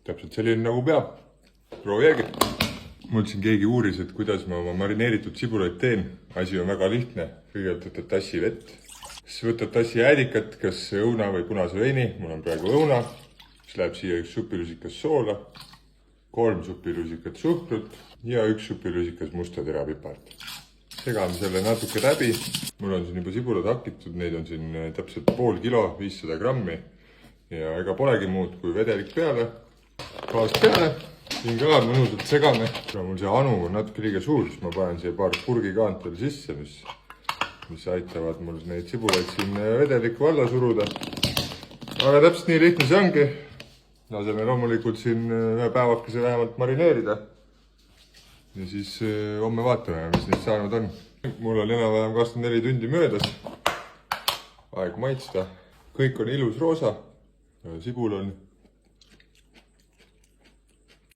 täpselt selline nagu peab. Proovige. Mul siin keegi uuris, et kuidas ma oma marineeritud sibulaid teen. Asi on väga lihtne. Kõigepealt võtad tassi vett. Siis võtad tassi jäädikat, kas õuna või punase veini. Mul on praegu õuna. Siis läheb siia 1 supilusikas soola, 3 supilusikat suhkrut ja 1 supilusikas musta terapipart. Segame selle natuke läbi. Mul on siin juba sibulad hakitud, neid on siin täpselt pool kilo, 500 grammi. Ja ega polegi muud kui vedelik peale, gaas peale. Siin ka mõnusalt segame. Mul see anu on natuke liiga suur, siis ma panen siia paar purgikaant veel sisse, mis aitavad mul neid sibulaid siin vedelikku alla suruda. Aga täpselt nii lihtne see ongi. Laseme loomulikult siin ühe päevakese vähemalt marineerida. Ja siis homme vaatame, mis neist saanud on. Mul on enam-vähem 24 tundi möödas. Aeg maitsta. Kõik on ilus roosa. Sibul on